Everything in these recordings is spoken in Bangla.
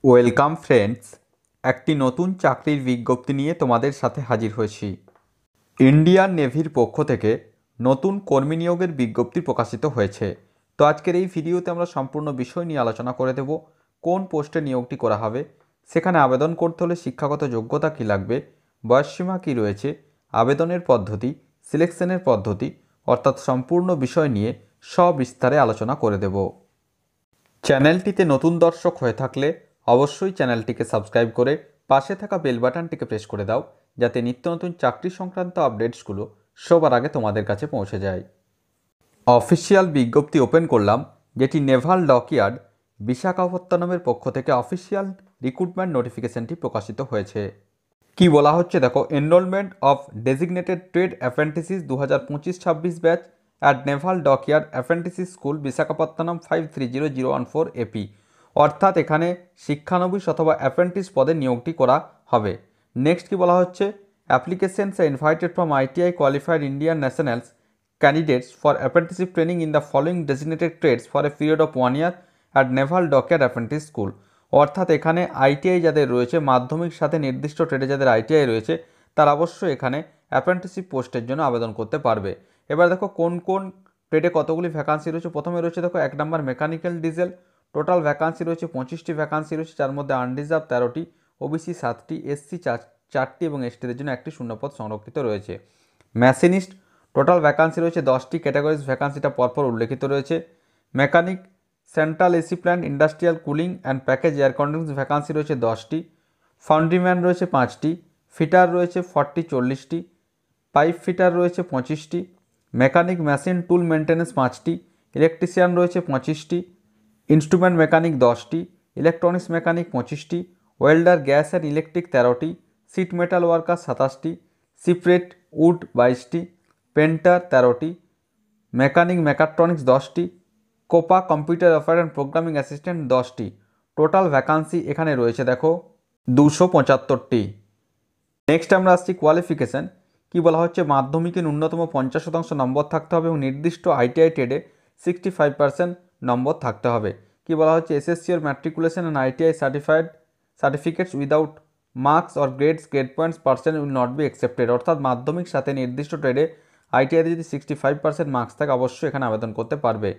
ওয়েলকাম ফ্রেন্ডস, একটি নতুন চাকরির বিজ্ঞপ্তি নিয়ে তোমাদের সাথে হাজির হয়েছি। ইন্ডিয়ান নেভির পক্ষ থেকে নতুন কর্মী নিয়োগের বিজ্ঞপ্তি প্রকাশিত হয়েছে। তো আজকের এই ভিডিওতে আমরা সম্পূর্ণ বিষয় নিয়ে আলোচনা করে দেব। কোন পোস্টে নিয়োগটি করা হবে, সেখানে আবেদন করতে হলে শিক্ষাগত যোগ্যতা কী লাগবে, বয়সসীমা কী রয়েছে, আবেদনের পদ্ধতি, সিলেকশনের পদ্ধতি, অর্থাৎ সম্পূর্ণ বিষয় নিয়ে সবিস্তারে আলোচনা করে দেব। চ্যানেলটিতে নতুন দর্শক হয়ে থাকলে অবশ্যই চ্যানেলটিকে সাবস্ক্রাইব করে পাশে থাকা বেল বাটনটিকে প্রেস করে দাও, যাতে নিত্য নতুন চাকরি সংক্রান্ত আপডেটসগুলো সবার আগে তোমাদের কাছে পৌঁছে যায়। অফিসিয়াল বিজ্ঞপ্তি ওপেন করলাম, যেটি নেভাল ডকইয়ার্ড বিশাখাপত্তনমের পক্ষ থেকে অফিসিয়াল রিক্রুটমেন্ট নোটিফিকেশনটি প্রকাশিত হয়েছে। কি বলা হচ্ছে দেখো, enrolment of designated trade apprentices 2025-26 batch at naval dockyard apprentices school Visakhapatnam 530014 AP. অর্থাৎ এখানে শিক্ষানবিশ অথবা অ্যাপ্রেন্টিস পদে নিয়োগটি করা হবে। নেক্সট কি বলা হচ্ছে, applications are invited from ITI qualified Indian nationals candidates for apprenticeship training in the following designated trades for a period of 1 year at naval dockyard apprentice school. অর্থাৎ এখানে আইটিআই যাদের রয়েছে, মাধ্যমিক সাথে নির্দিষ্ট ট্রেডে যাদের আইটিআই রয়েছে, তারা অবশ্যই এখানে অ্যাপ্রেন্টিসশিপ পোস্টের জন্য আবেদন করতে পারবে। এবার দেখো কোন কোন ট্রেডে কতগুলি ভ্যাকান্সি রয়েছে। প্রথমে রয়েছে দেখো 1 নম্বর মেকানিক্যাল ডিজেল। টোটাল ভ্যাকান্সি রয়েছে 25টি ভ্যাকান্সি রয়েছে, যার মধ্যে আনরিজার্ভ 13টি, ওবিসি 7টি, এসসি 4টি এবং এসটিদের জন্য একটি শূন্যপদ সংরক্ষিত রয়েছে। মেশিনিস্ট টোটাল ভ্যাকান্সি রয়েছে 10টি, ক্যাটাগরিজ ভ্যাকান্সিটা পরপর উল্লেখিত রয়েছে। Mechanic central AC plant, industrial cooling and package air conditioning vacancy রয়েছে 10টি, ফাউন্ড্রিম্যান রয়েছে 5টি, ফিটার রয়েছে 40-40টি, পাইপ ফিটার রয়েছে 25টি, মেকানিক মেশিন টুল মেনটেন্যান্স 5টি, ইলেকট্রিশিয়ান রয়েছে 25টি, ইনস্ট্রুমেন্ট মেকানিক 10টি, ইলেকট্রনিক্স মেকানিক 25টি, ওয়েল্ডার গ্যাস অ্যান্ড ইলেকট্রিক 13টি, সিট মেটাল ওয়ার্কার 27টি, সিপ্রেট উড 22টি, পেন্টার 13টি, মেকানিক মেকাট্রনিক্স 10টি, COPA computer operator and programming assistant 10টি। টোটাল ভ্যাকান্সি এখানে রয়েছে দেখো 275টি। নেক্সট আমরা আসছি কোয়ালিফিকেশান। কি বলা হচ্ছে, মাধ্যমিকে ন্যূনতম 50% নম্বর থাকতে হবে এবং নির্দিষ্ট আইটিআই ট্রেডে 65% নম্বর থাকতে হবে। কি বলা হচ্ছে, SSC or matriculation and ITI certificates without marks or grade points person will not be accepted। অর্থাৎ মাধ্যমিক সাথে নির্দিষ্ট ট্রেডে আইটিআইতে যদি 65% মার্কস থাকে, অবশ্যই এখানে আবেদন করতে পারবে।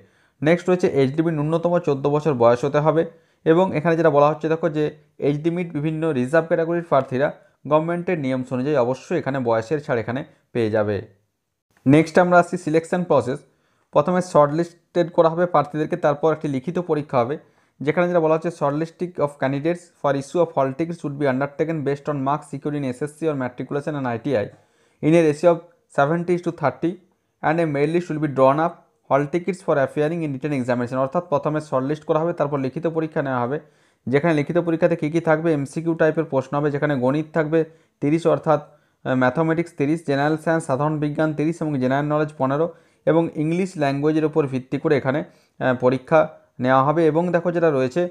নেক্সট রয়েছে এজ লিমিট, ন্যূনতম 14 বছর বয়স হতে হবে। এবং এখানে যেটা বলা হচ্ছে দেখো, যে এজ লিমিট বিভিন্ন রিজার্ভ ক্যাটাগরির প্রার্থীরা গভর্নমেন্টের নিয়ম অনুযায়ী অবশ্যই এখানে বয়সের ছাড় এখানে পেয়ে যাবে। নেক্সট আমরা আসছি সিলেকশন প্রসেস। প্রথমে শর্টলিস্টেড করা হবে প্রার্থীদেরকে, তারপর একটি লিখিত পরীক্ষা হবে, যেখানে যেটা বলা হচ্ছে, shortlisting of candidates for issue of hall ticket should be undertaken based on marks secured in SSC or matriculation and ITI in a ratio of 70:30 and a merit list will be drawn up হল tickets for appearing in written examination. অর্থাৎ প্রথমে শর্টলিস্ট করা হবে, তারপর লিখিত পরীক্ষা নেওয়া হবে, যেখানে লিখিত পরীক্ষাতে কী কী থাকবে, এমসিকিউ টাইপের প্রশ্ন হবে, যেখানে গণিত থাকবে 30, অর্থাৎ ম্যাথামেটিক্স 30, জেনারেল সায়েন্স সাধারণ বিজ্ঞান 30 এবং জেনারেল নলেজ 15, এবং ইংলিশ ল্যাঙ্গুয়েজের উপর ভিত্তি করে এখানে পরীক্ষা নেওয়া হবে। এবং দেখো যেটা রয়েছে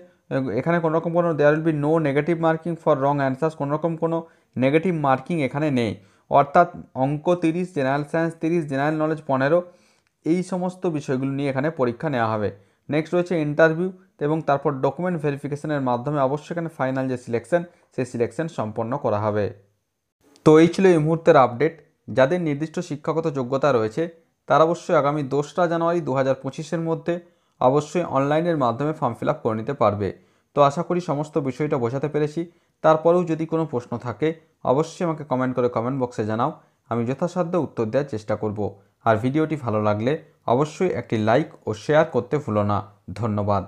এখানে কোনোরকম কোনো there will be no negative marking for wrong answers, কোনোরকম কোনো নেগেটিভ মার্কিং এখানে নেই। অর্থাৎ অঙ্ক 30, জেনারেল সায়েন্স 30, জেনারেল নলেজ 15, এই সমস্ত বিষয়গুলো নিয়ে এখানে পরীক্ষা নেওয়া হবে। নেক্সট রয়েছে ইন্টারভিউ এবং তারপর ডকুমেন্ট ভেরিফিকেশনের মাধ্যমে অবশ্যই এখানে ফাইনাল যে সিলেকশন, সেই সিলেকশন সম্পন্ন করা হবে। তো এই ছিল এই মুহূর্তের আপডেট। যাদের নির্দিষ্ট শিক্ষাগত যোগ্যতা রয়েছে, তারা অবশ্যই আগামী 2রা জানুয়ারি 2025-এর মধ্যে অবশ্যই অনলাইনের মাধ্যমে ফর্ম ফিল আপ করে নিতে পারবে। তো আশা করি সমস্ত বিষয়টা বোঝাতে পেরেছি। তারপরেও যদি কোনো প্রশ্ন থাকে, অবশ্যই আমাকে কমেন্ট করে কমেন্ট বক্সে জানাও, আমি যথাসাধ্য উত্তর দেওয়ার চেষ্টা করব। আর ভিডিওটি ভালো লাগলে অবশ্যই একটি লাইক ও শেয়ার করতে ভুলো না। ধন্যবাদ।